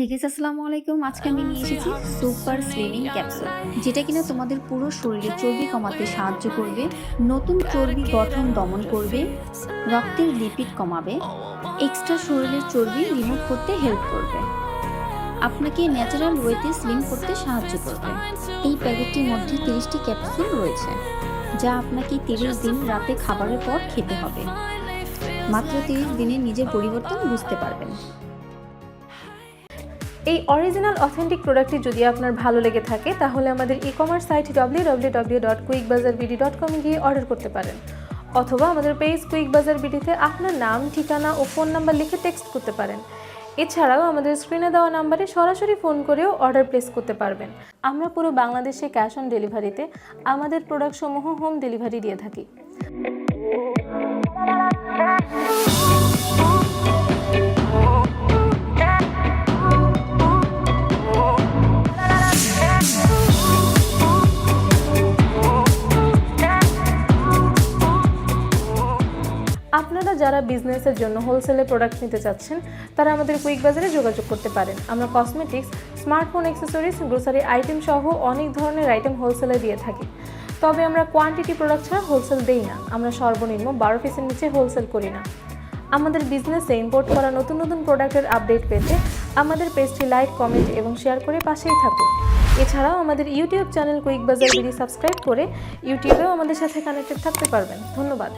Hey guys, আসসালামু আলাইকুম। আজকে আমি নিয়ে এসেছি সুপার স্লিমিং ক্যাপসুল, যেটা কিনা তোমাদের পুরো শরীরে চর্বি কমাতে সাহায্য করবে, নতুন চর্বি গঠন দমন করবে, রক্তের লিপিড কমাবে, এক্সট্রা শরীরের চর্বি রিমুভ করতে হেল্প করবে, আপনাকে ন্যাচারাল ওয়েতে স্লিম করতে সাহায্য করবে। এই প্যাকেটটির মধ্যে 30টি ক্যাপসুল রয়েছে, যা আপনাকে 30 দিন রাতে খাবারের পর খেতে হবে। মাত্র 30 দিনে নিজের পরিবর্তন বুঝতে পারবেন। এই অরিজিনাল অথেন্টিক প্রোডাক্টটি যদি আপনার ভালো লেগে থাকে তাহলে আমাদের ই-কমার্স সাইট www.quickbazaarbd.com গিয়ে অর্ডার করতে পারেন, অথবা আমাদের পেজ কুইক বাজার বিডিতে আপনার নাম, ঠিকানা ও ফোন নাম্বার লিখে টেক্সট করতে পারেন। এছাড়াও আমাদের স্ক্রিনে দেওয়া নাম্বারে সরাসরি ফোন করেও অর্ডার প্লেস করতে পারবেন। আমরা পুরো বাংলাদেশে ক্যাশ অন ডেলিভারিতে আমাদের প্রোডাক্টসমূহ হোম ডেলিভারি দিয়ে থাকি। আপনারা যারা বিজনেসের জন্য হোলসেলে প্রোডাক্ট নিতে চাচ্ছেন তারা আমাদের কুইক বাজারে যোগাযোগ করতে পারেন। আমরা cosmetics, smartphone accessories, grocery item সহ অনেক ধরনের আইটেম হোলসেলে দিয়ে থাকি। তবে আমরা কোয়ান্টিটি প্রোডাক্ট ছাড়া হোলসেল দেই না। আমরা সর্বনিম্ন 12 পিসের নিচে হোলসেল করি না। আমাদের বিজনেসে ইম্পোর্ট করা নতুন নতুন প্রোডাক্টের আপডেট পেতে আমাদের পেজটি লাইক, কমেন্ট এবং শেয়ার করে পাশেই থাকুন। এছাড়াও আমাদের ইউটিউব চ্যানেল কুইক বাজার বিডি সাবস্ক্রাইব করে ইউটিউবেও আমাদের সাথে কানেক্টেড থাকতে পারবেন। ধন্যবাদ।